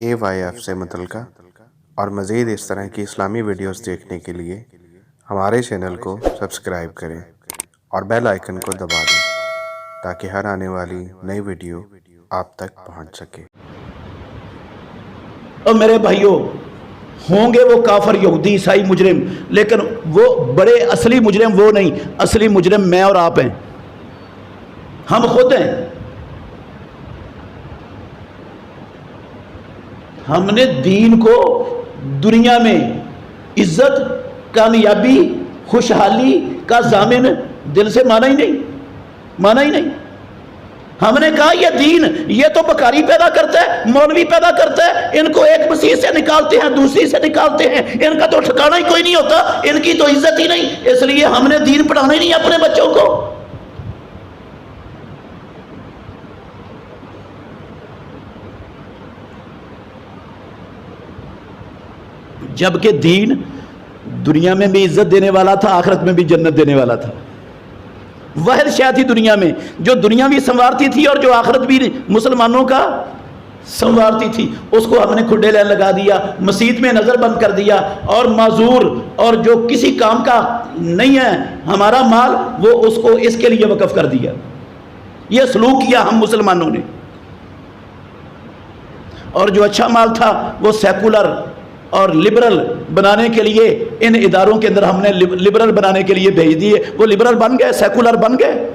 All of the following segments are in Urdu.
AYF سے متعلقہ اور مزید اس طرح کی اسلامی ویڈیوز دیکھنے کے لیے ہمارے چینل کو سبسکرائب کریں اور بیل آئیکن کو دبا دیں تاکہ ہر آنے والی نئی ویڈیو آپ تک پہنچ سکے۔ اور میرے بھائیوں، ہوں گے وہ کافر یہودی عیسائی مجرم، لیکن وہ بڑے اصلی مجرم وہ نہیں، اصلی مجرم میں اور آپ ہیں، ہم خود ہیں۔ ہم نے دین کو دنیا میں عزت، کامیابی، خوشحالی کا ضامن دل سے مانا ہی نہیں۔ ہم نے کہا یہ دین، یہ تو بکاری پیدا کرتا ہے، مولوی پیدا کرتا ہے، ان کو ایک مسیح سے نکالتے ہیں دوسری سے نکالتے ہیں، ان کا تو ٹھکانہ ہی کوئی نہیں ہوتا، ان کی تو عزت ہی نہیں، اس لیے ہم نے دین پڑھانا ہی نہیں اپنے بچوں کو۔ جبکہ دین دنیا میں بھی عزت دینے والا تھا، آخرت میں بھی جنت دینے والا تھا۔ واحد شے تھی دنیا میں جو دنیا بھی سنوارتی تھی اور جو آخرت بھی مسلمانوں کا سنوارتی تھی، اس کو ہم نے کھڈے لگا دیا، مسجد میں نظر بند کر دیا، اور معذور اور جو کسی کام کا نہیں ہے ہمارا مال، وہ اس کو اس کے لیے وقف کر دیا۔ یہ سلوک کیا ہم مسلمانوں نے، اور جو اچھا مال تھا وہ سیکولر اور لبرل بنانے کے لیے ان اداروں کے اندر ہم نے لبرل بنانے کے لیے بھیج دیے، وہ لبرل بن گئے، سیکولر بن گئے،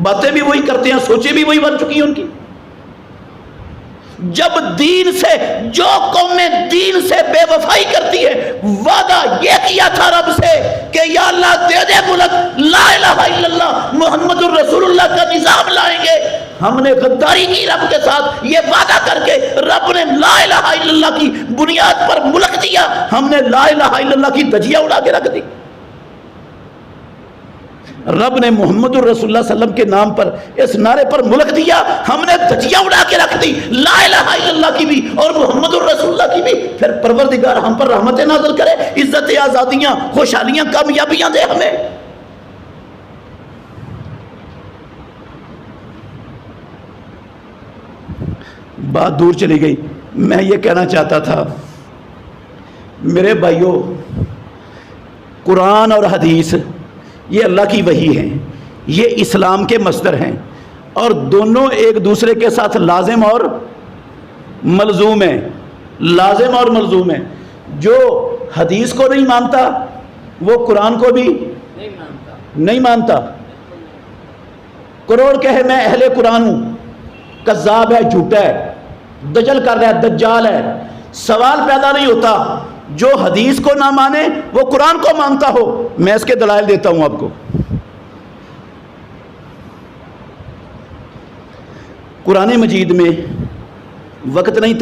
باتیں بھی وہی کرتے ہیں، سوچیں بھی وہی بن چکی ہیں ان کی۔ جب دین سے، جو قومیں دین سے بے وفائی کرتی ہے، وعدہ یہ کیا تھا رب سے کہ یا اللہ دے دے ملک، لا الہ الا اللہ محمد الرسول اللہ کا نظام لائیں گے، ہم نے غداری کی رب کے ساتھ، یہ وعدہ کر کے رب نے لا الہ الا اللہ کی بنیاد پر ملک دیا، ہم نے لا الہ الا اللہ کی دھجیاں اڑا کے رکھ دی۔ رب نے محمد الرسول اللہ صلی اللہ علیہ وسلم کے نام پر اس نعرے پر ملک دیا، ہم نے دھجیاں اڑا کے رکھ دی، لا الہ الا اللہ کی بھی اور محمد الرسول اللہ کی بھی۔ پھر پروردگار ہم پر رحمتیں نازل کرے، عزت، آزادیاں، خوشحالیاں، کامیابیاں دے ہمیں۔ بات دور چلی گئی، میں یہ کہنا چاہتا تھا میرے بھائیوں، قرآن اور حدیث یہ اللہ کی وحی ہیں، یہ اسلام کے مصدر ہیں، اور دونوں ایک دوسرے کے ساتھ لازم اور ملزوم ہیں، لازم اور ملزوم ہیں۔ جو حدیث کو نہیں مانتا وہ قرآن کو بھی نہیں مانتا۔ کروڑ کہے میں اہل قرآن ہوں، کذاب ہے، جھوٹا ہے، دجل کر رہا ہے، دجال ہے، سوال پیدا نہیں ہوتا۔ جو حدیث کو نہ مانے وہ قرآن کو مانتا ہو۔ میں اس کے دلائل دیتا ہوں آپ کو۔ قرآن مجید میں وقت نہیں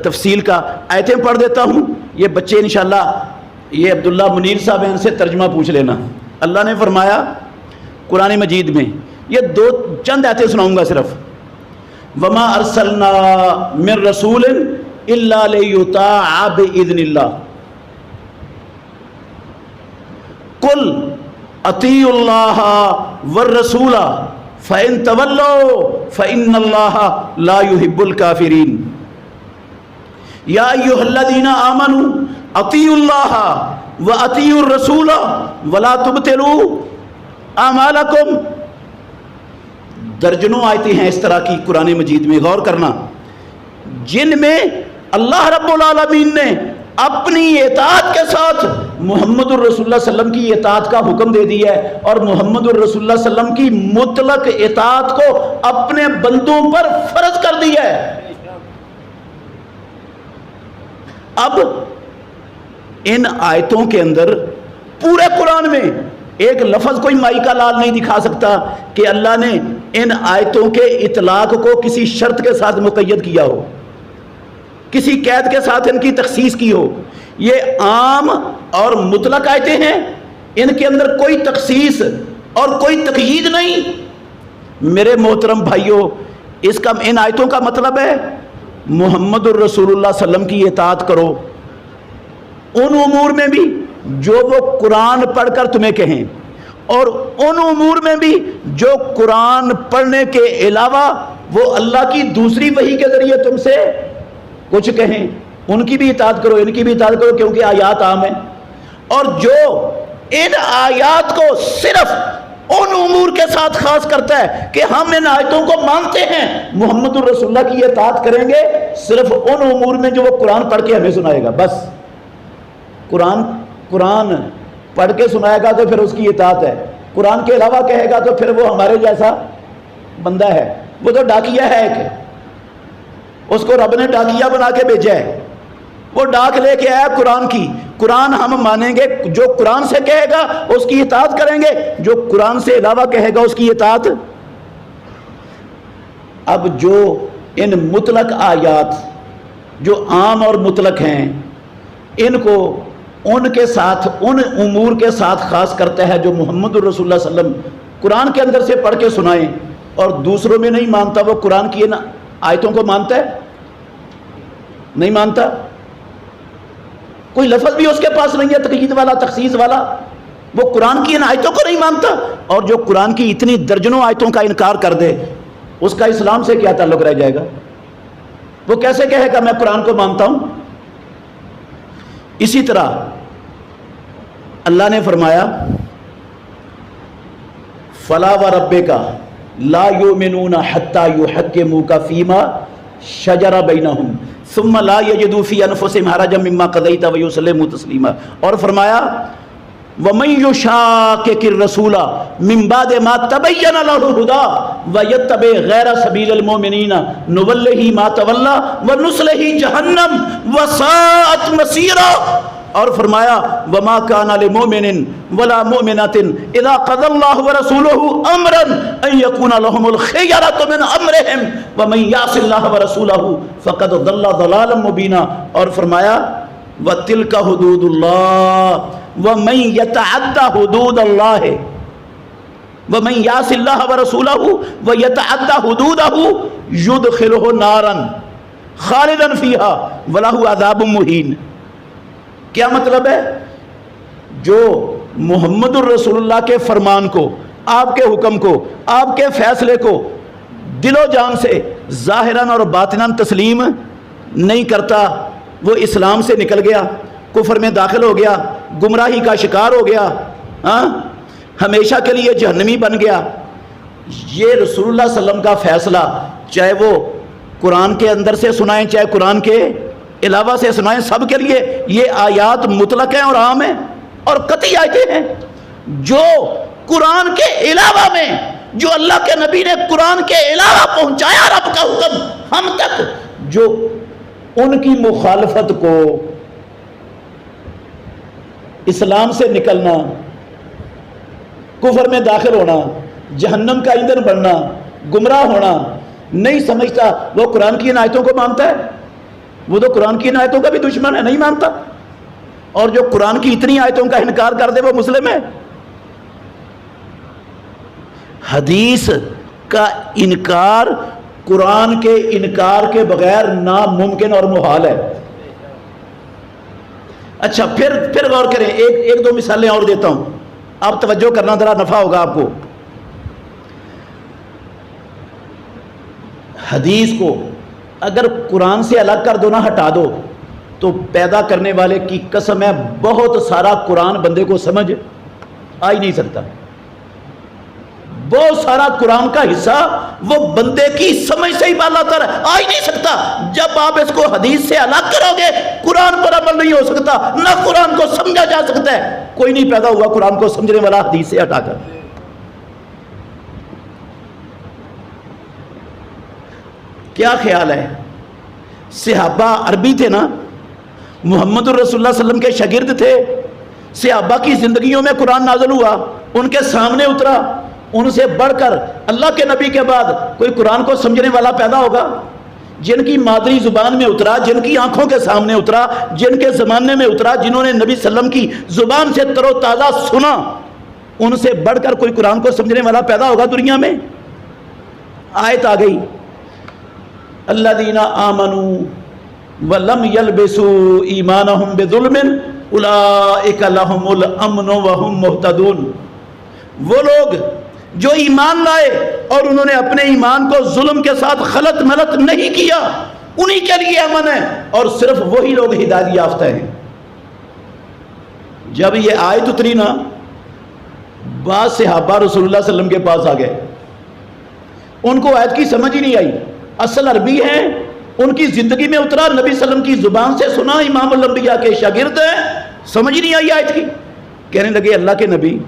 تفصیل کا، آیتیں پڑھ دیتا ہوں، یہ بچے انشاءاللہ، یہ عبداللہ منیر صاحب ہیں، ان سے ترجمہ پوچھ لینا۔ اللہ نے فرمایا قرآن مجید میں، یہ دو چند آیتیں سناؤں گا صرف۔ وما ارسلنا من رسول الا لیطاع باذن اللہ قل اطیعوا اللہ والرسول فان تولوا فان اللہ لا يحب الکافرین یا ایھا الذین آمنوا اطیعوا اللہ واطیعوا الرسول ولا تبطلوا اعمالکم۔ درجنوں آیتیں ہیں اس طرح کی قرآن مجید میں، غور کرنا، جن میں اللہ رب العالمین نے اپنی اطاعت کے ساتھ محمد الرسول اللہ صلی اللہ علیہ وسلم کی اطاعت کا حکم دے دیا ہے، اور محمد الرسول اللہ صلی اللہ علیہ وسلم کی مطلق اطاعت کو اپنے بندوں پر فرض کر دیا ہے۔ اب ان آیتوں کے اندر پورے قرآن میں ایک لفظ کوئی مائی کا لال نہیں دکھا سکتا کہ اللہ نے ان آیتوں کے اطلاق کو کسی شرط کے ساتھ مقید کیا ہو، کسی قید کے ساتھ ان کی تخصیص کی ہو۔ یہ عام اور مطلق آیتیں ہیں، ان کے اندر کوئی تخصیص اور کوئی تقیید نہیں۔ میرے محترم بھائیوں، اس کا ان آیتوں کا مطلب ہے محمد الرسول اللہ صلی اللہ علیہ وسلم کی اطاعت کرو ان امور میں بھی جو وہ قرآن پڑھ کر تمہیں کہیں، اور ان امور میں بھی جو قرآن پڑھنے کے علاوہ وہ اللہ کی دوسری وحی کے ذریعے تم سے کچھ کہیں، ان کی بھی اطاعت کرو، ان کی بھی اطاعت کرو، کیونکہ آیات عام ہیں۔ اور جو ان آیات کو صرف ان امور کے ساتھ خاص کرتا ہے کہ ہم ان آیتوں کو مانتے ہیں، محمد الرسول اللہ کی اطاعت کریں گے صرف ان امور میں جو وہ قرآن پڑھ کے ہمیں سنائے گا، بس قرآن پڑھ کے سنائے گا تو پھر اس کی اطاعت ہے، قرآن کے علاوہ کہے گا تو پھر وہ ہمارے جیسا بندہ ہے، وہ تو ڈاکیا ہے ایک، اس کو رب نے ڈاکیا بنا کے بھیجا ہے، وہ ڈاک لے کے آیا قرآن کی۔ قرآن ہم مانیں گے، جو قرآن سے کہے گا اس کی اطاعت کریں گے، جو قرآن سے علاوہ کہے گا اس کی اطاعت۔ اب جو ان مطلق آیات جو عام اور مطلق ہیں، ان کو ان کے ساتھ، ان امور کے ساتھ خاص کرتا ہے جو محمد الرسول اللہ صلی اللہ علیہ وسلم قرآن کے اندر سے پڑھ کے سنائیں، اور دوسروں میں نہیں مانتا، وہ قرآن کی ان آیتوں کو مانتا ہے؟ نہیں مانتا۔ کوئی لفظ بھی اس کے پاس نہیں ہے تقیید والا، تخصیص والا، وہ قرآن کی ان آیتوں کو نہیں مانتا۔ اور جو قرآن کی اتنی درجنوں آیتوں کا انکار کر دے، اس کا اسلام سے کیا تعلق رہ جائے گا؟ وہ کیسے کہے گا میں قرآن کو مانتا ہوں؟ اسی طرح اللہ نے فرمایا فلا وربک لا یؤمنون حتی یحکموک فیما شجر بینہم ثم لا یجدوا فی انفسہم حرجا مما قضیت ویسلموا تسلیما، اور فرمایا وَمَن يُشَاقِقِ الرَّسُولَ مِن بَعْدِ مَا تَبَيَّنَ لَهُ الْهُدَىٰ وَيَتَّبِعْ غَيْرَ سَبِيلِ الْمُؤْمِنِينَ نُوَلِّهِ مَا تَوَلَّىٰ وَنُصْلِهِ جَهَنَّمَ وَسَاءَتْ مَصِيرًا، اور فرمایا وَمَا كَانَ لِمُؤْمِنٍ وَلَا مُؤْمِنَةٍ إِذَا قَضَى اللَّهُ وَرَسُولُهُ أَمْرًا أَن يَكُونَ لَهُمُ الْخِيَرَةُ مِنْ أَمْرِهِمْ وَمَن يَعْصِ اللَّهَ وَرَسُولَهُ فَقَدْ ضَلَّ ضَلَالًا مُبِينًا، اور فرمایا وَتِلْكَ حُدُودُ اللَّهِ وَمَن يَتَعَدَّ حُدُودَ اللَّهِ وَمَن يَعْصِ اللَّهَ وَرَسُولَهُ وَيَتَعَدَّ حُدُودَهُ يُدْخِلْهُ نَارًا خَالِدًا فِيهَا وَلَهُ عَذَابٌ مُهِينٌ۔ کیا مطلب ہے؟ جو محمد الرسول اللہ کے فرمان کو، آپ کے حکم کو، آپ کے فیصلے کو دل و جان سے ظاہراً اور باطناً تسلیم نہیں کرتا، وہ اسلام سے نکل گیا، کفر میں داخل ہو گیا، گمراہی کا شکار ہو گیا، ہمیشہ کے لیے جہنمی بن گیا۔ یہ رسول اللہ صلی اللہ علیہ وسلم کا فیصلہ، چاہے وہ قرآن کے اندر سے سنائیں چاہے قرآن کے علاوہ سے سنائیں، سب کے لیے یہ آیات مطلق ہیں اور عام ہیں اور قطعی آیتیں ہیں۔ جو قرآن کے علاوہ میں، جو اللہ کے نبی نے قرآن کے علاوہ پہنچایا رب کا حکم ہم تک، جو ان کی مخالفت کو، اسلام سے نکلنا، کفر میں داخل ہونا، جہنم کا ایندھن بننا، گمراہ ہونا نہیں سمجھتا، وہ قرآن کی ان آیتوں کو مانتا ہے؟ وہ تو قرآن کی ان آیتوں کا بھی دشمن ہے، نہیں مانتا۔ اور جو قرآن کی اتنی آیتوں کا انکار کر دے وہ مسلم ہے۔ حدیث کا انکار قرآن کے انکار کے بغیر ناممکن اور محال ہے۔ اچھا پھر غور کریں، ایک دو مثالیں اور دیتا ہوں، آپ توجہ کرنا، ذرا نفع ہوگا آپ کو۔ حدیث کو اگر قرآن سے الگ کر دو نہ، ہٹا دو، تو پیدا کرنے والے کی قسم ہے بہت سارا قرآن بندے کو سمجھ آ ہی نہیں سکتا، بہت سارا قرآن کا حصہ وہ بندے کی سمجھ سے ہی بالا تر آ ہی نہیں سکتا۔ جب آپ اس کو حدیث سے الگ کرو گے قرآن پر عمل نہیں ہو سکتا، نہ قرآن کو سمجھا جا سکتا ہے۔ کوئی نہیں پیدا ہوا قرآن کو سمجھنے والا حدیث سے ہٹا کر۔ کیا خیال ہے؟ صحابہ عربی تھے نا، محمد الرسول اللہ صلی اللہ علیہ وسلم کے شاگرد تھے، صحابہ کی زندگیوں میں قرآن نازل ہوا، ان کے سامنے اترا، ان سے بڑھ کر اللہ کے نبی کے بعد کوئی قرآن کو سمجھنے والا پیدا ہوگا؟ جن کی مادری زبان میں اترا، جن کی آنکھوں کے سامنے اترا، جن کے زمانے میں اترا، جنہوں نے نبی صلی اللہ علیہ وسلم کی زبان سے تر و تازہ سنا، ان سے بڑھ کر کوئی قرآن کو سمجھنے والا پیدا ہوگا دنیا میں؟ آیت آ گئی الذین آمنوا ولم یلبسوا ایمانہم بظلم اولئک لہم الامن وہم مہتدون۔ وہ لوگ جو ایمان لائے اور انہوں نے اپنے ایمان کو ظلم کے ساتھ خلط ملط نہیں کیا، انہی کے لیے امن ہے، اور صرف وہی لوگ ہدایت یافتہ ہیں۔ جب یہ آیت اتری نا، بعض صحابہ رسول اللہ صلی اللہ علیہ وسلم کے پاس آ گئے، ان کو آیت کی سمجھ ہی نہیں آئی، اصل عربی ہے، ان کی زندگی میں اترا، نبی صلی اللہ علیہ وسلم کی زبان سے سنا، امام الانبیاء کے شاگرد ہیں، سمجھ ہی نہیں آئی آیت کی۔ کہنے لگے اللہ کے نبی،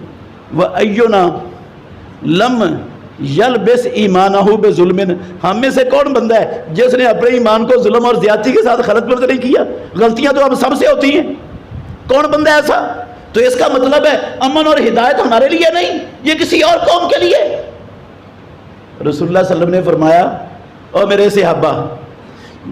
وَأَيُّنَا لَمْ یلبس ایمانہ بظلم، ہم میں سے کون بندہ ہے جس نے اپنے ایمان کو ظلم اور زیادتی کے ساتھ خلط ملط نہیں کیا؟ غلطیاں تو اب سب سے ہوتی ہیں، کون بندہ ایسا؟ تو اس کا مطلب ہے امن اور ہدایت ہمارے لیے نہیں، یہ کسی اور قوم کے لیے۔ رسول اللہ صلی اللہ علیہ وسلم نے فرمایا، او میرے صحابہ،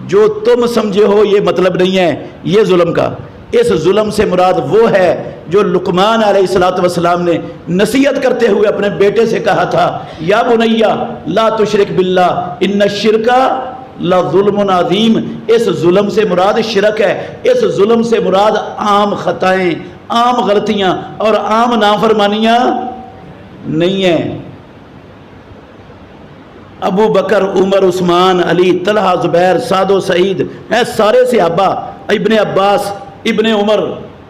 جو تم سمجھے ہو یہ مطلب نہیں ہے یہ ظلم کا، اس ظلم سے مراد وہ ہے جو لقمان علیہ السلام نے نصیحت کرتے ہوئے اپنے بیٹے سے کہا تھا، یا بنیا لا تشرک باللہ ان الشرک لظلم عظیم۔ اس ظلم سے مراد شرک ہے، اس ظلم سے مراد عام خطائیں، عام غلطیاں اور عام نافرمانیاں نہیں ہیں۔ ابو بکر، عمر، عثمان، علی، طلحہ، زبیر، سعد و سعید، سارے صحابہ، ابن عباس، ابن عمر،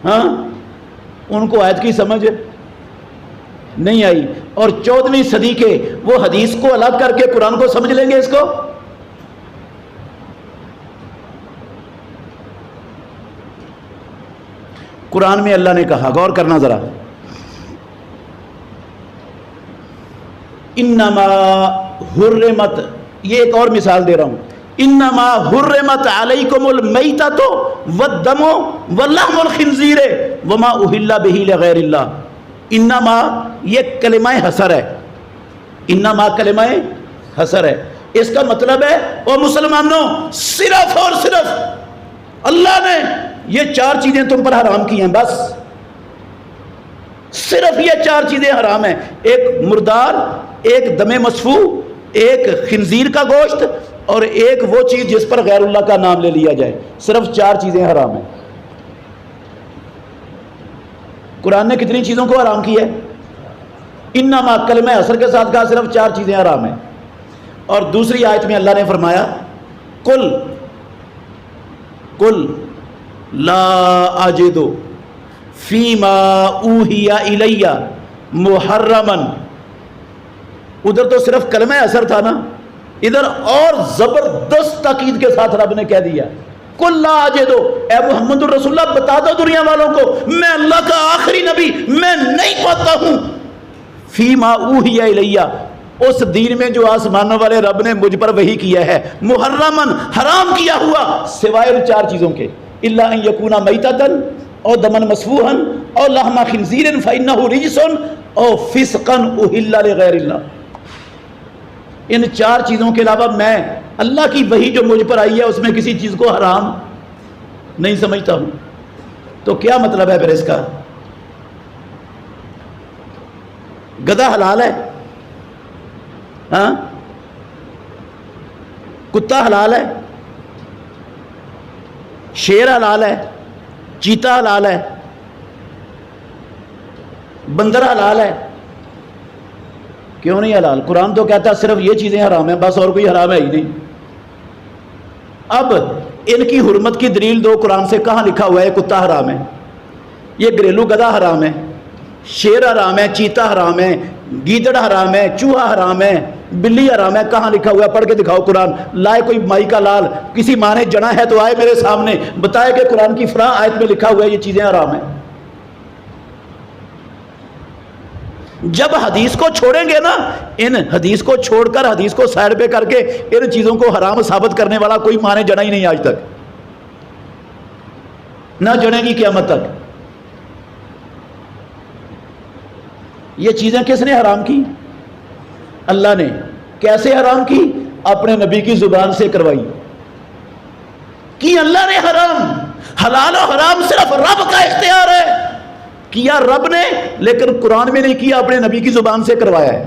ہاں ان کو آیت کی سمجھ نہیں آئی، اور 14ویں صدی کے وہ حدیث کو الگ کر کے قرآن کو سمجھ لیں گے اس کو۔ قرآن میں اللہ نے کہا، غور کرنا ذرا، انما حرمت، یہ ایک اور مثال دے رہا ہوں، انما حرمت علیکم المیتۃ والدم ولحم الخنزیر وما اہل بہ لغیر اللہ۔ انما یہ کلمہ حصر ہے، انما کلمہ حصر ہے، اس کا مطلب ہے او مسلمانوں، صرف اور صرف اللہ نے یہ 4 چیزیں تم پر حرام کی ہیں، بس صرف یہ 4 چیزیں حرام ہیں، ایک مردار، ایک دم مسفوح، ایک خنزیر کا گوشت، اور ایک وہ چیز جس پر غیر اللہ کا نام لے لیا جائے، صرف 4 چیزیں حرام ہیں۔ قرآن نے کتنی چیزوں کو حرام کیا ہے؟ انما کلمہ حصر کے ساتھ کہا صرف 4 چیزیں حرام ہیں، اور دوسری آیت میں اللہ نے فرمایا، قل لا اجد فیما اوحی الی محرما، ادھر تو صرف کلمہ حصر تھا نا، ادھر اور زبردست تاکید کے ساتھ رب نے کہہ دیا، قل لا اجد، اے محمد الرسول اللہ بتا دو دنیا والوں کو، میں اللہ کا آخری نبی، میں نہیں پاتا ہوں فیما اوحی الی، اس دین میں جو آسمانوں والے رب نے مجھ پر وحی کیا ہے، محرمن حرام کیا ہوا، سوائے ان 4 چیزوں کے، الا ان یکون میتۃ او دما مسفوحا او لحم خنزیر فانہ رجس او فسقا اہل لغیر اللہ۔ ان 4 چیزوں کے علاوہ میں اللہ کی وحی جو مجھ پر آئی ہے اس میں کسی چیز کو حرام نہیں سمجھتا ہوں۔ تو کیا مطلب ہے پھر اس کا؟ گدھا حلال ہے، ہاں، کتا حلال ہے، شیر حلال ہے، چیتا حلال ہے، بندر حلال ہے، کیوں نہیں حلال؟ قرآن تو کہتا ہے صرف یہ چیزیں حرام ہیں، بس اور کوئی حرام ہے ہی نہیں۔ اب ان کی حرمت کی دلیل دو، قرآن سے کہاں لکھا ہوا ہے کتا حرام ہے، یہ گھریلو گدھا حرام ہے، شیر حرام ہے، چیتا حرام ہے، گیدڑ حرام ہے، چوہا حرام ہے، بلی حرام ہے، کہاں لکھا ہوا ہے؟ پڑھ کے دکھاؤ قرآن، لائے کوئی مائی کا لال، کسی ماں نے جنا ہے تو آئے میرے سامنے بتائے کہ قرآن کی فلاں آیت میں لکھا ہوا ہے یہ چیزیں حرام ہیں۔ جب حدیث کو چھوڑیں گے نا، ان حدیث کو چھوڑ کر، حدیث کو سائڈ پہ کر کے ان چیزوں کو حرام ثابت کرنے والا کوئی ماں نے جنا ہی نہیں آج تک، نہ جنے گی قیامت تک۔ یہ چیزیں کس نے حرام کی؟ اللہ نے۔ کیسے حرام کی؟ اپنے نبی کی زبان سے کروائی کی اللہ نے حرام۔ حلال و حرام صرف رب کا اختیار ہے، کیا رب نے، لیکن قرآن میں نہیں کیا، اپنے نبی کی زبان سے کروایا ہے۔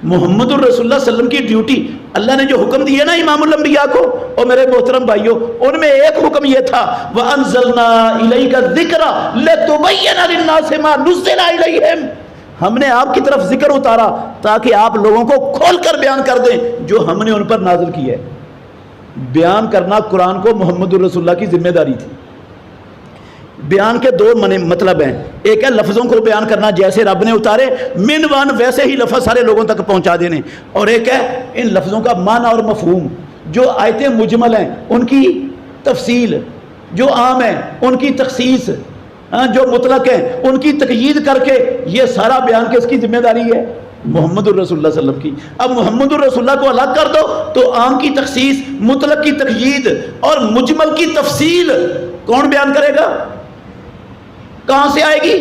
محمد الرسول اللہ صلی اللہ علیہ وسلم کی ڈیوٹی، اللہ نے جو حکم دیے نا امام الانبیاء کو، اور میرے محترم بھائیوں، ان میں ایک حکم یہ تھا وَأَنزَلْنَا إِلَيْكَ الذِّكْرَ لِتُبَيِّنَ لِلنَّاسِ مَا نُزِّلَ إِلَيْهِمْ، ہم نے آپ کی طرف ذکر اتارا تاکہ آپ لوگوں کو کھول کر بیان کر دیں جو ہم نے ان پر نازل کی ہے۔ بیان کرنا قرآن کو محمد الرسول اللہ کی ذمہ داری تھی۔ بیان کے دو مطلب ہیں، ایک ہے لفظوں کو بیان کرنا جیسے رب نے اتارے من وان ویسے ہی لفظ سارے لوگوں تک پہنچا دینے، اور ایک ہے ان لفظوں کا معنی اور مفہوم، جو آیتیں مجمل ہیں ان کی تفصیل، جو عام ہیں ان کی تخصیص، جو مطلق ہیں ان کی تقیید کر کے، یہ سارا بیان کس کی ذمہ داری ہے؟ محمد الرسول اللہ صلی اللہ علیہ وسلم کی۔ اب محمد الرسول اللہ کو الگ کر دو تو عام کی تخصیص، مطلق کی تقیید اور مجمل کی تفصیل کون بیان کرے گا؟ کہاں سے آئے گی؟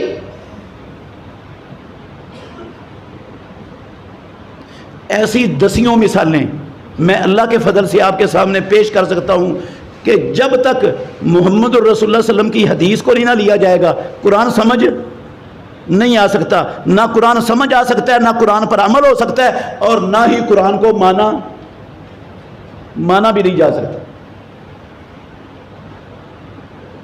ایسی دسیوں مثالیں میں اللہ کے فضل سے آپ کے سامنے پیش کر سکتا ہوں کہ جب تک محمد الرسول اللہ صلی اللہ علیہ وسلم کی حدیث کو نہیں نہ لیا جائے گا قرآن سمجھ نہیں آ سکتا، نہ قرآن سمجھ آ سکتا ہے، نہ قرآن پر عمل ہو سکتا ہے، اور نہ ہی قرآن کو مانا بھی نہیں جا سکتا۔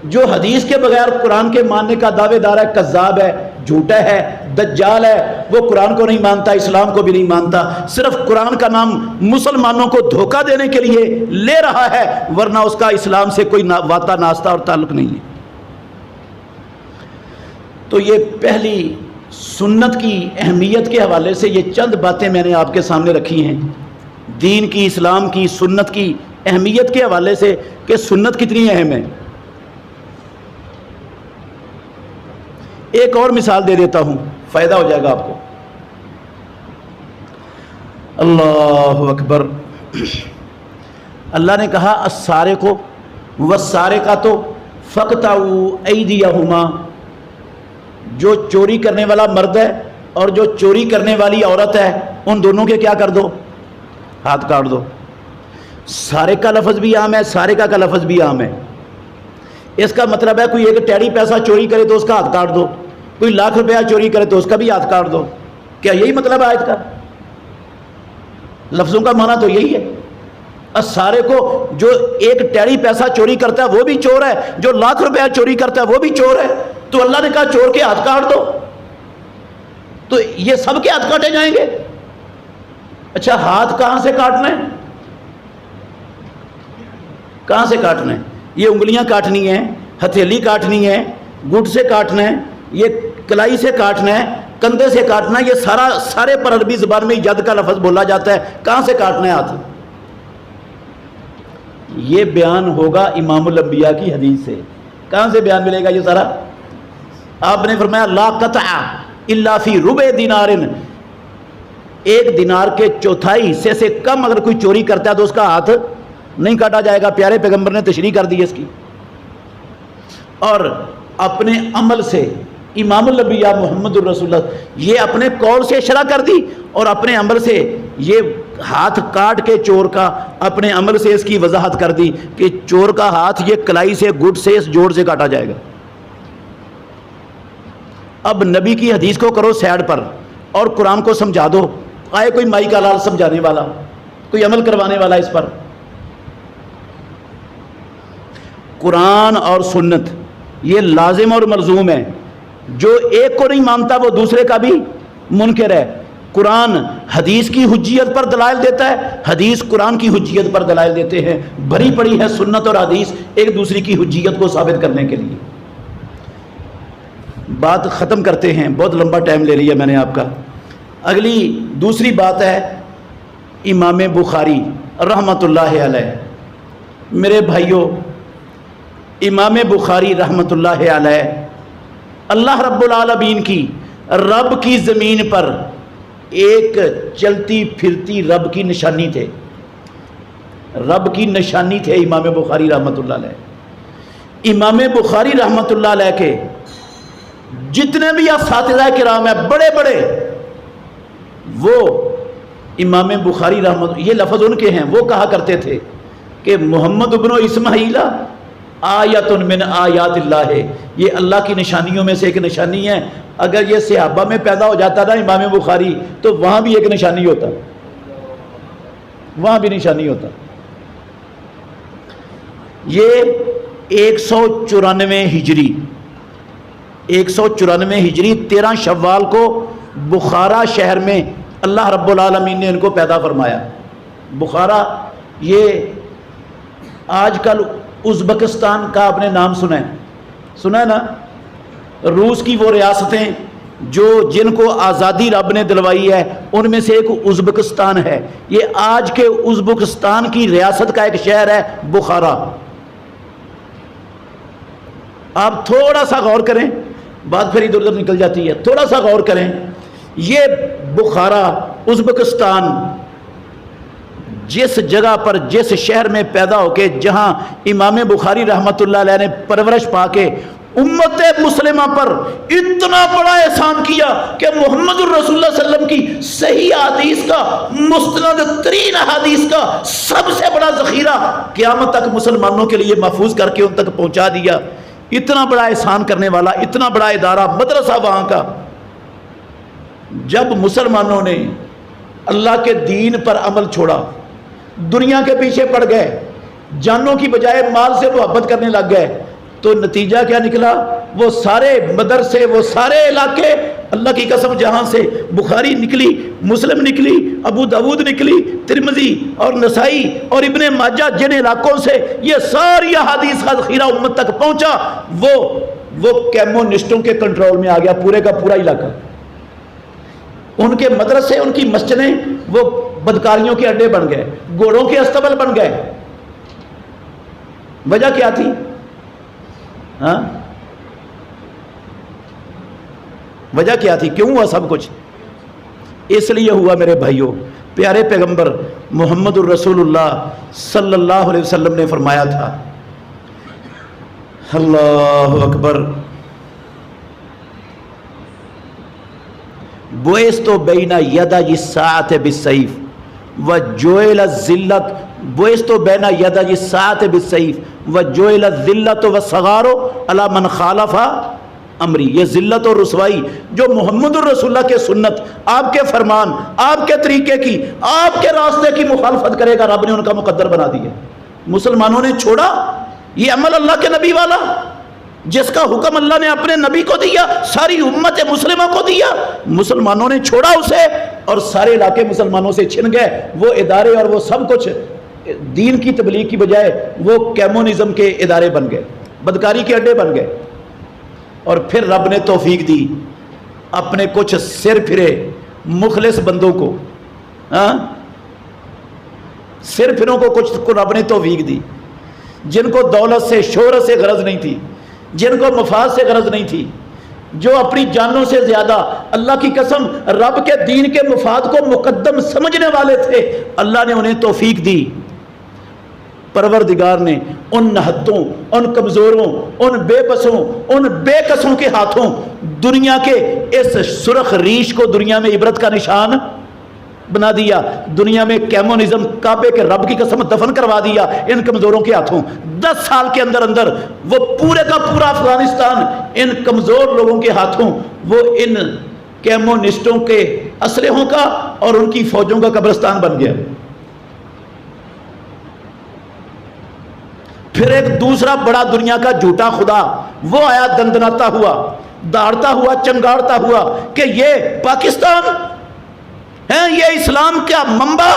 جو حدیث کے بغیر قرآن کے ماننے کا دعوے دار ہے، کذاب ہے، جھوٹا ہے، دجال ہے، وہ قرآن کو نہیں مانتا، اسلام کو بھی نہیں مانتا، صرف قرآن کا نام مسلمانوں کو دھوکہ دینے کے لیے لے رہا ہے، ورنہ اس کا اسلام سے کوئی واسطہ ناستہ اور تعلق نہیں ہے۔ تو یہ پہلی سنت کی اہمیت کے حوالے سے یہ چند باتیں میں نے آپ کے سامنے رکھی ہیں، دین کی، اسلام کی، سنت کی اہمیت کے حوالے سے کہ سنت کتنی اہم ہے۔ ایک اور مثال دے دیتا ہوں، فائدہ ہو جائے گا آپ کو۔ اللہ اکبر۔ اللہ نے کہا السارق والسارقۃ فاقطعوا ایدیہما، جو چوری کرنے والا مرد ہے اور جو چوری کرنے والی عورت ہے ان دونوں کے کیا کر دو؟ ہاتھ کاٹ دو۔ سارق کا لفظ بھی عام ہے، سارقہ کا لفظ بھی عام ہے۔ اس کا مطلب ہے کوئی ایک ٹیڑی پیسہ چوری کرے تو اس کا ہاتھ کاٹ دو، کوئی لاکھ روپیہ چوری کرے تو اس کا بھی ہاتھ کاٹ دو۔ کیا یہی مطلب ہے آیت کا؟ لفظوں کا معنی تو یہی ہے۔ سارے کو جو ایک ٹیڑی پیسہ چوری کرتا ہے وہ بھی چور ہے، جو لاکھ روپیہ چوری کرتا ہے وہ بھی چور ہے، تو اللہ نے کہا چور کے ہاتھ کاٹ دو، تو یہ سب کے ہاتھ کاٹے جائیں گے۔ اچھا ہاتھ کہاں سے کاٹنا ہے؟ کہاں سے کاٹنا ہے؟ یہ انگلیاں کاٹنی ہیں، ہتھیلی کاٹنی ہے، گھٹ سے کاٹنا ہے، یہ کلائی سے کاٹنا ہے، کندھے سے کاٹنا ہے، یہ سارے پر عربی زبان میں ید کا لفظ بولا جاتا ہے۔ کہاں سے کاٹنا ہے ہاتھ؟ یہ بیان ہوگا امام الانبیاء کی حدیث سے۔ کہاں سے بیان ملے گا یہ سارا؟ آپ نے فرمایا لا قطع الا فی ربع دینار، ایک دینار کے چوتھائی حصے سے کم اگر کوئی چوری کرتا ہے تو اس کا ہاتھ نہیں کاٹا جائے گا۔ پیارے پیغمبر نے تشریح کر دی اس کی۔ اور اپنے عمل سے امام الانبیاء محمد الرسول اللہ یہ اپنے قول سے شرح کر دی، اور اپنے عمل سے یہ ہاتھ کاٹ کے چور کا اپنے عمل سے اس کی وضاحت کر دی کہ چور کا ہاتھ یہ کلائی سے، گھٹ سے، اس جوڑ سے کاٹا جائے گا۔ اب نبی کی حدیث کو کرو سائڈ پر اور قرآن کو سمجھا دو، آئے کوئی مائی کا لال سمجھانے والا، کوئی عمل کروانے والا اس پر؟ قرآن اور سنت یہ لازم اور ملزوم ہے، جو ایک کو نہیں مانتا وہ دوسرے کا بھی منکر ہے۔ قرآن حدیث کی حجیت پر دلائل دیتا ہے، حدیث قرآن کی حجیت پر دلائل دیتے ہیں۔ بھری پڑی ہے سنت اور حدیث ایک دوسرے کی حجیت کو ثابت کرنے کے لیے۔ بات ختم کرتے ہیں، بہت لمبا ٹائم لے لیا میں نے آپ کا۔ اگلی دوسری بات ہے امام بخاری رحمۃ اللہ علیہ۔ میرے بھائیوں، امام بخاری رحمۃ اللہ علیہ اللہ رب العالمین کی، رب کی زمین پر ایک چلتی پھرتی رب کی نشانی تھے، رب کی نشانی تھے امام بخاری رحمۃ اللہ علیہ۔ امام بخاری رحمۃ اللہ علیہ کے جتنے بھی اساتذہ کرام ہیں بڑے بڑے، وہ امام بخاری رحمۃ، یہ لفظ ان کے ہیں، وہ کہا کرتے تھے کہ محمد ابن اسماعیل آیت من آیات اللہ ہے، یہ اللہ کی نشانیوں میں سے ایک نشانی ہے۔ اگر یہ صحابہ میں پیدا ہو جاتا نا امام بخاری تو وہاں بھی ایک نشانی ہوتا، وہاں بھی نشانی ہوتا۔ یہ 194 ہجری 13 شوال کو بخارا شہر میں اللہ رب العالمین نے ان کو پیدا فرمایا۔ بخارا یہ آج کل ازبکستان کا آپ نے نام سنا ہے نا؟ روس کی وہ ریاستیں جن کو آزادی رب نے دلوائی ہے ان میں سے ایک ازبکستان ہے۔ یہ آج کے ازبکستان کی ریاست کا ایک شہر ہے بخارا۔ آپ تھوڑا سا غور کریں، بات پھر ادھر ادھر نکل جاتی ہے، تھوڑا سا غور کریں۔ یہ بخارا ازبکستان جس جگہ پر جس شہر میں پیدا ہو کے جہاں امام بخاری رحمۃ اللہ علیہ نے پرورش پا کے امت مسلمہ پر اتنا بڑا احسان کیا کہ محمد الرسول اللہ صلی اللہ علیہ وسلم کی صحیح حدیث کا، مستند ترین حدیث کا سب سے بڑا ذخیرہ قیامت تک مسلمانوں کے لیے محفوظ کر کے ان تک پہنچا دیا۔ اتنا بڑا احسان کرنے والا، اتنا بڑا ادارہ، مدرسہ وہاں کا۔ جب مسلمانوں نے اللہ کے دین پر عمل چھوڑا، دنیا کے پیچھے پڑ گئے، جانوں کی بجائے مال سے محبت کرنے لگ گئے، تو نتیجہ کیا نکلا؟ وہ سارے مدرسے، وہ سارے علاقے، اللہ کی قسم جہاں سے بخاری نکلی، مسلم نکلی، ابو داود نکلی، ترمذی اور نسائی اور ابن ماجہ، جن علاقوں سے یہ ساری احادیث کا ذخیرہ امت تک پہنچا، وہ کیمونسٹوں کے کنٹرول میں آ گیا، پورے کا پورا علاقہ۔ ان کے مدرسے، ان کی مسجدیں وہ بدکاریوں کے اڈے بن گئے، گھوڑوں کے استبل بن گئے۔ وجہ کیا تھی؟ ہاں، وجہ کیا تھی؟ کیوں ہوا سب کچھ؟ اس لیے ہوا میرے بھائیوں، پیارے پیغمبر محمد الرسول اللہ صلی اللہ علیہ وسلم نے فرمایا تھا، اللہ اکبر، بعثت بین یدی الساعة بالسیف وجعل الذلۃ، بعثت بین یدی الساعة بالسیف وجعل الذلۃ والصغار علی من خالف امری۔ یہ ذلت اور رسوائی جو محمد الرسول اللہ کے سنت، آپ کے فرمان، آپ کے طریقے کی، آپ کے راستے کی مخالفت کرے گا، رب نے ان کا مقدر بنا دیا۔ مسلمانوں نے چھوڑا یہ عمل اللہ کے نبی والا، جس کا حکم اللہ نے اپنے نبی کو دیا، ساری امت مسلمہ کو دیا، مسلمانوں نے چھوڑا اسے، اور سارے علاقے مسلمانوں سے چھن گئے۔ وہ ادارے اور وہ سب کچھ دین کی تبلیغ کی بجائے وہ کیمونزم کے ادارے بن گئے، بدکاری کے اڈے بن گئے۔ اور پھر رب نے توفیق دی اپنے کچھ سر پھرے مخلص بندوں کو، سر پھروں کو کچھ کو رب نے توفیق دی، جن کو دولت سے، شہرت سے غرض نہیں تھی، جن کو مفاد سے غرض نہیں تھی، جو اپنی جانوں سے زیادہ اللہ کی قسم رب کے دین کے مفاد کو مقدم سمجھنے والے تھے، اللہ نے انہیں توفیق دی۔ پروردگار نے ان نہتوں، ان کمزوروں، ان بے بسوں، ان بے کسوں کے ہاتھوں دنیا کے اس سرخ ریش کو دنیا میں عبرت کا نشان بنا دیا، دنیا میں کیمونزم کعبے کے رب کی قسم دفن کروا دیا ان کمزوروں کے ہاتھوں۔ 10 سال کے اندر اندر وہ پورے کا پورا افغانستان ان کمزور لوگوں کے ہاتھوں، وہ ان کیمونسٹوں کے اسلحوں کا اور ان کی فوجوں کا قبرستان بن گیا۔ پھر ایک دوسرا بڑا دنیا کا جھوٹا خدا وہ آیا دندناتا ہوا، داڑتا ہوا، چنگاڑتا ہوا کہ یہ پاکستان ہے، یہ اسلام کا منبع،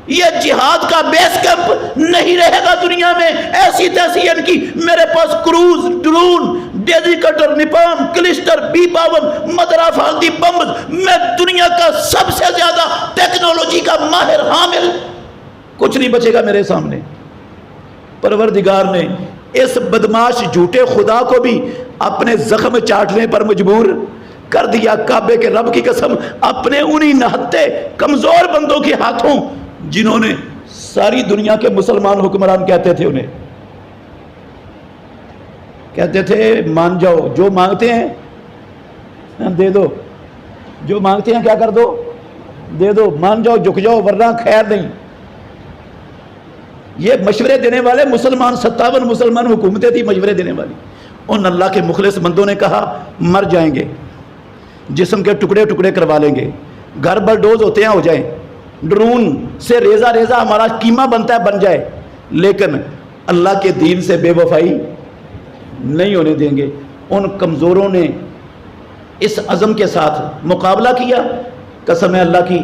یہ جہاد کا بیس کیمپ نہیں رہے گا دنیا میں، ایسی تیسی ان کی میرے پاس کروز، ڈرون، ڈیزی کٹر، نیپام، کلسٹر، B-52 مدرہ فالدی بمز، میں دنیا کا سب سے زیادہ ٹیکنالوجی کا ماہر حامل، کچھ نہیں بچے گا میرے سامنے۔ پروردگار نے اس بدماش جھوٹے خدا کو بھی اپنے زخم چاٹنے پر مجبور کر دیا، کعبے کے رب کی قسم، اپنے انہی نہتے کمزور بندوں کے ہاتھوں، جنہوں نے ساری دنیا کے مسلمان حکمران کہتے تھے، انہیں کہتے تھے مان جاؤ، جو مانگتے ہیں دے دو، جو مانگتے ہیں کیا کر دو، دے دو، مان جاؤ، جھک جاؤ، ورنہ خیر نہیں۔ یہ مشورے دینے والے مسلمان 57 مسلمان حکومتیں تھی مشورے دینے والی، ان اللہ کے مخلص بندوں نے کہا مر جائیں گے، جسم کے ٹکڑے ٹکڑے کروا لیں گے، گھر بلڈوز ہوتے ہیں ہو جائیں، ڈرون سے ریزہ ریزہ ہمارا قیمہ بنتا ہے بن جائے، لیکن اللہ کے دین سے بے وفائی نہیں ہونے دیں گے۔ ان کمزوروں نے اس عزم کے ساتھ مقابلہ کیا، قسم ہے اللہ کی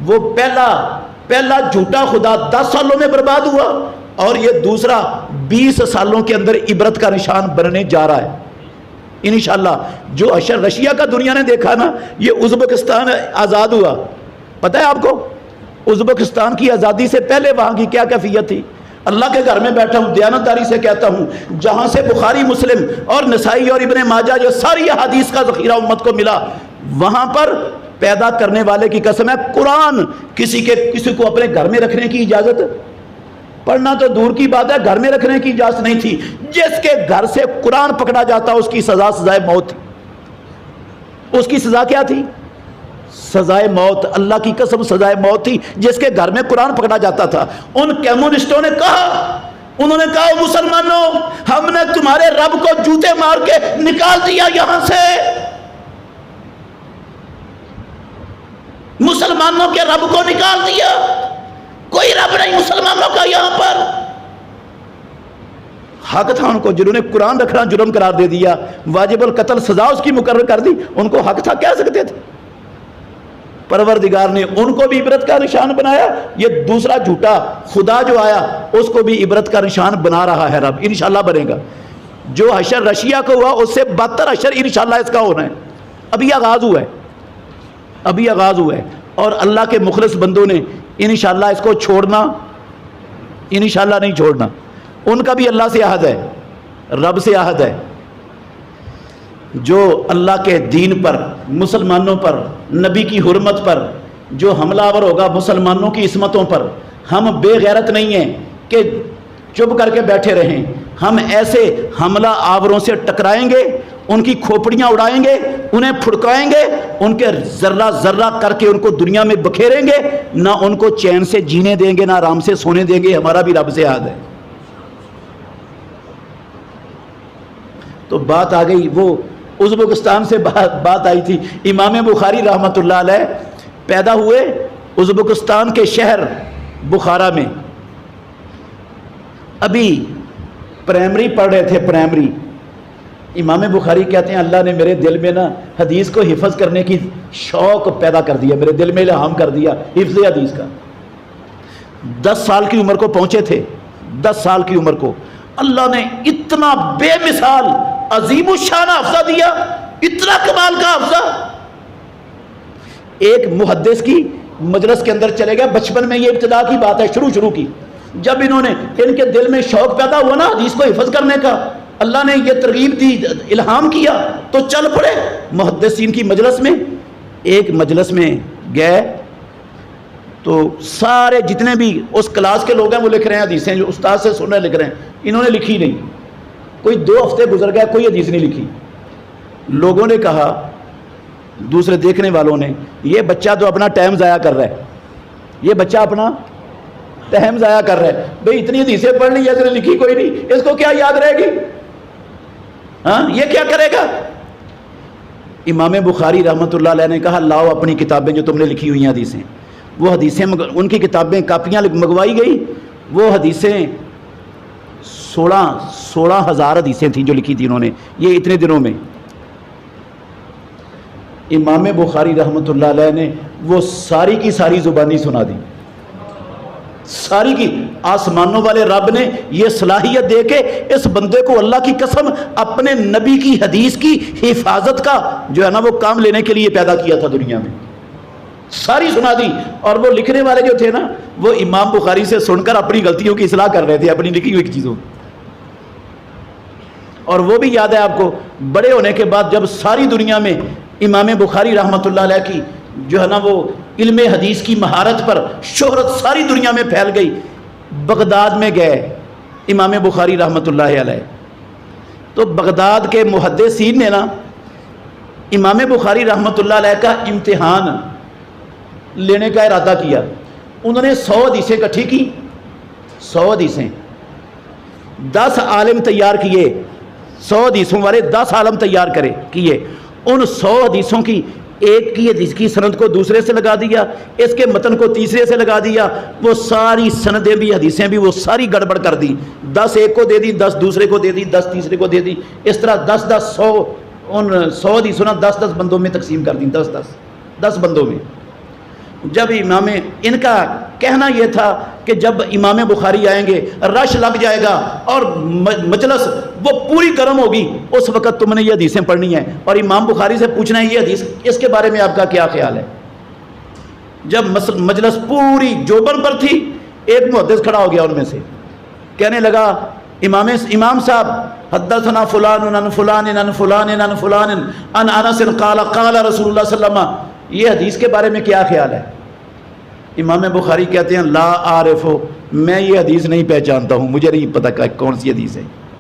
وہ پہلا جھوٹا خدا 10 سالوں میں برباد ہوا، اور یہ دوسرا 20 سالوں کے اندر عبرت کا نشان بننے جا رہا ہے انشاءاللہ۔ جو اشر رشیا کا دنیا نے دیکھا نا، یہ ازبکستان آزاد ہوا، پتہ ہے آپ کو ازبکستان کی آزادی سے پہلے وہاں کی کیا کیفیت تھی؟ اللہ کے گھر میں بیٹھا ہوں، دیانتداری سے کہتا ہوں، جہاں سے بخاری مسلم اور نسائی اور ابن ماجہ یہ ساری احادیث کا ذخیرہ امت کو ملا، وہاں پر پیدا کرنے والے کی قسم ہے قرآن کسی کو اپنے گھر میں رکھنے کی اجازت، پڑھنا تو دور کی بات ہے، گھر میں رکھنے کی اجازت نہیں تھی۔ جس کے گھر سے قرآن پکڑا جاتا اس کی سزائے موت تھی۔ اس کی سزا کیا تھی؟ سزائے موت، اللہ کی قسم سزائے موت تھی جس کے گھر میں قرآن پکڑا جاتا تھا۔ ان کمیونسٹوں نے کہا، انہوں نے کہا مسلمانوں ہم نے تمہارے رب کو جوتے مار کے نکال دیا یہاں سے، مسلمانوں کے رب کو نکال دیا، کوئی رب نہیں مسلمانوں کا یہاں پر۔ حق تھا ان کو، جنہوں نے قرآن رکھنا جرم قرار دے دیا، واجب القتل سزا اس کی مقرر کر دی، ان کو حق تھا، کہہ سکتے تھے۔ پروردگار نے ان کو بھی عبرت کا نشان بنایا، یہ دوسرا جھوٹا خدا جو آیا اس کو بھی عبرت کا نشان بنا رہا ہے رب، انشاءاللہ بنے گا۔ جو حشر رشیا کو ہوا اس سے بدتر حشر انشاءاللہ اس کا ہونا ہے، ابھی آغاز ہوا ہے، ابھی آغاز ہوا ہے، اور اللہ کے مخلص بندوں نے انشاءاللہ اس کو چھوڑنا، انشاءاللہ نہیں چھوڑنا۔ ان کا بھی اللہ سے عہد ہے، رب سے عہد ہے، جو اللہ کے دین پر، مسلمانوں پر، نبی کی حرمت پر جو حملہ آور ہوگا، مسلمانوں کی عصمتوں پر، ہم بے غیرت نہیں ہیں کہ چپ کر کے بیٹھے رہیں، ہم ایسے حملہ آوروں سے ٹکرائیں گے، ان کی کھوپڑیاں اڑائیں گے، انہیں پھڑکائیں گے، ان کے ذرہ ذرہ کر کے ان کو دنیا میں بکھیریں گے، نہ ان کو چین سے جینے دیں گے، نہ آرام سے سونے دیں گے، ہمارا بھی رب سے عہد ہے۔ تو بات آ گئی، وہ ازبکستان سے بات آئی تھی۔ امام بخاری رحمۃ اللہ علیہ پیدا ہوئے ازبکستان کے شہر بخارا میں، ابھی پرائمری پڑھ رہے تھے، پرائمری۔ امام بخاری کہتے ہیں اللہ نے میرے دل میں نا حدیث کو حفظ کرنے کی شوق پیدا کر دیا، میرے دل میں الہام کر دیا حفظ حدیث کا۔ 10 سال کی عمر کو پہنچے تھے، 10 سال کی عمر کو اللہ نے اتنا بے مثال عظیم الشان حافظہ دیا، اتنا کمال کا حافظہ۔ ایک محدث کی مجلس کے اندر چلے گئے، بچپن میں یہ ابتدا کی بات ہے، شروع کی، جب انہوں نے ان کے دل میں شوق پیدا ہوا نا حدیث کو حفظ کرنے کا، اللہ نے یہ ترغیب دی، الہام کیا، تو چل پڑے محدثین کی مجلس میں۔ ایک مجلس میں گئے تو سارے جتنے بھی اس کلاس کے لوگ ہیں وہ لکھ رہے ہیں حدیثیں، جو استاد سے سن رہے لکھ رہے ہیں، انہوں نے لکھی نہیں، کوئی 2 ہفتے گزر گئے، کوئی حدیث نہیں لکھی۔ لوگوں نے کہا، دوسرے دیکھنے والوں نے، یہ بچہ تو اپنا ٹائم ضائع کر رہا ہے، یہ بچہ اپنا ٹائم ضائع کر رہا ہے، بھئی اتنی حدیثیں پڑھ لی، اس نے لکھی کوئی نہیں، اس کو کیا یاد رہے گی؟ ہاں یہ کیا کرے گا؟ امام بخاری رحمۃ اللہ علیہ نے کہا لاؤ اپنی کتابیں جو تم نے لکھی ہوئی ہیں حدیثیں۔ وہ حدیثیں ان کی کتابیں کاپیاں منگوائی گئی، وہ حدیثیں 16,000 حدیثیں تھیں جو لکھی تھی انہوں نے یہ اتنے دنوں میں۔ امام بخاری رحمۃ اللہ علیہ نے وہ ساری کی ساری زبانی سنا دی، ساری کی۔ آسمانوں والے رب نے یہ صلاحیت دے کے اس بندے کو اللہ کی قسم اپنے نبی کی حدیث کی حفاظت کا جو ہے نا وہ کام لینے کے لیے پیدا کیا تھا دنیا میں، ساری سنا دی۔ اور وہ لکھنے والے جو تھے نا وہ امام بخاری سے سن کر اپنی غلطیوں کی اصلاح کر رہے تھے، اپنی لکھی ہوئی چیزوں۔ اور وہ بھی یاد ہے آپ کو، بڑے ہونے کے بعد جب ساری دنیا میں امام بخاری رحمۃ اللہ علیہ کی جو ہے نا وہ علم حدیث کی مہارت پر شہرت ساری دنیا میں پھیل گئی، بغداد میں گئے امام بخاری رحمۃ اللہ علیہ، تو بغداد کے محدثین نے نا امام بخاری رحمۃ اللہ علیہ کا امتحان لینے کا ارادہ کیا۔ انہوں نے 100 حدیثیں اکٹھی کی، 100 حدیثیں، 10 عالم تیار کیے، 100 حدیثوں والے 10 عالم تیار کیے۔ ان 100 حدیثوں کی ایک کی حدیث کی سند کو دوسرے سے لگا دیا، اس کے متن کو تیسرے سے لگا دیا، وہ ساری سندیں بھی حدیثیں بھی وہ ساری گڑبڑ کر دی، 10 ایک کو دے دی، 10 دوسرے کو دے دی، 10 تیسرے کو دے دی، اس طرح 10 100 ان 100 حدیثوں نے 10 بندوں میں تقسیم کر دی، 10 بندوں میں. جب امام ان کا کہنا یہ تھا کہ جب امام بخاری آئیں گے رش لگ جائے گا اور مجلس وہ پوری گرم ہوگی، اس وقت تم نے یہ حدیثیں پڑھنی ہیں اور امام بخاری سے پوچھنا ہے یہ حدیث اس کے بارے میں آپ کا کیا خیال ہے. جب مجلس پوری جوبن پر تھی، ایک محدث کھڑا ہو گیا ان میں سے، کہنے لگا امام صاحب حدثنا فلان عن فلان عن فلان عن فلان عن انس قال قال رسول اللہ صلی اللہ علیہ وسلم، یہ حدیث کے بارے میں کیا خیال ہے؟ امام بخاری کہتے ہیں لا عارف، میں یہ حدیث نہیں پہچانتا ہوں، مجھے نہیں پتہ کون سی حدیث ہے.